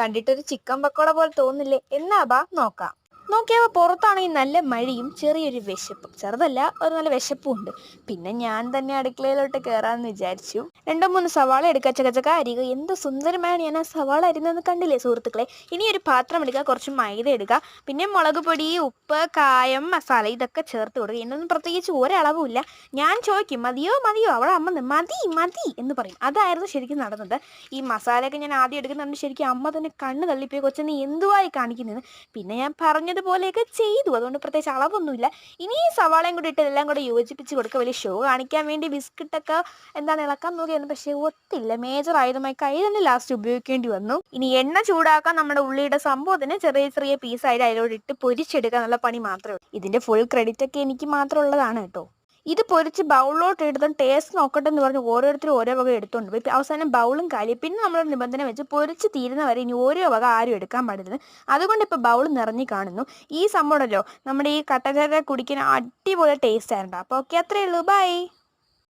കണ്ടിട്ടൊരു chicken pakoda പോലെ തോന്നില്ലേ? എന്നാ ബാ നോക്കാം. നോക്കിയപ്പോൾ പുറത്താണെങ്കിൽ നല്ല മഴയും ചെറിയൊരു വിശപ്പും, ചെറുതല്ല ഒരു നല്ല വിശപ്പും ഉണ്ട്. പിന്നെ ഞാൻ തന്നെ അടുക്കളയിലോട്ട് കയറാമെന്ന് വിചാരിച്ചു. 2-3 സവാള എടുക്കുക, ചക്കച്ചക്ക അരിക. എന്ത് സുന്ദരമാണ് ഞാൻ ആ സവാള അരിഞ്ഞതെന്ന് കണ്ടില്ലേ സുഹൃത്തുക്കളെ? ഇനി ഒരു പാത്രം എടുക്കുക, കുറച്ച് മൈദ എടുക്കുക, പിന്നെ മുളക് പൊടി, ഉപ്പ്, കായം, മസാല ഇതൊക്കെ ചേർത്ത് കൊടുക്കുക. എന്നൊന്നും പ്രത്യേകിച്ച് ഒരളവുമില്ല. ഞാൻ ചോദിക്കും മതിയോ മതിയോ, അവളെ അമ്മ മതി മതി എന്ന് പറയും. അതായിരുന്നു ശരിക്കും നടന്നത്. ഈ മസാലയൊക്കെ ഞാൻ ആദ്യം എടുക്കുന്നുണ്ട്, ശരിക്കും അമ്മ തന്നെ കണ്ണ് തള്ളിപ്പോയി, കൊച്ചെ നീ എന്തുവായി കാണിക്കുന്നത്. പിന്നെ ഞാൻ പറഞ്ഞതുപോലെയൊക്കെ ചെയ്തു, അതുകൊണ്ട് പ്രത്യേകിച്ച് അളവൊന്നുമില്ല. ഇനി ഈ സവാളയും കൂടി ഇട്ട് എല്ലാം കൂടെ യോജിപ്പിച്ച് കൊടുക്കുക. വലിയ ഷോ കാണിക്കാൻ വേണ്ടി ബിസ്ക്കറ്റൊക്കെ ഇളക്കാൻ നോക്കിയായിരുന്നു, പക്ഷേ ഒത്തില്ല. മേജർ ആയതുമായി കൈ തന്നെ ലാസ്റ്റ് ഉപയോഗിക്കേണ്ടി വന്നു. ഇനി എണ്ണ ചൂടാക്കാൻ നമ്മുടെ ഉള്ളിയുടെ സംഭവത്തിന് ചെറിയ ചെറിയ പീസായിട്ട് അതിലോട്ട് ഇട്ട് പൊരിച്ചെടുക്കുക. നല്ല പണി മാത്രമേ ഉള്ളൂ. ഇതിന്റെ ഫുൾ ക്രെഡിറ്റ് ഒക്കെ എനിക്ക് മാത്രം ഉള്ളതാണ് കേട്ടോ. ഇത് പൊരിച്ച് ബൗളിലോട്ട് എടുത്തും ടേസ്റ്റ് നോക്കട്ടെ എന്ന് പറഞ്ഞ് ഓരോരുത്തരും ഓരോ വക എടുത്തുകൊണ്ട് പോയി. അവസാനം ബൗളും കാലി. പിന്നെ നമ്മളൊരു നിബന്ധന വെച്ച് പൊരിച്ച് തീരുന്നവരെ ഇനി ഓരോ വക ആരും എടുക്കാൻ പാടില്ല. അതുകൊണ്ട് ഇപ്പോൾ ബൗൾ നിറഞ്ഞു കാണുന്നു. ഈ സംഭവമല്ലോ നമ്മുടെ ഈ കട്ടൻ ചായ കുടിക്കാൻ അടിപൊളി ടേസ്റ്റ് ആയിരുന്നു. അപ്പോൾ ഓക്കെ, അത്രയേ ഉള്ളൂ. ബൈ.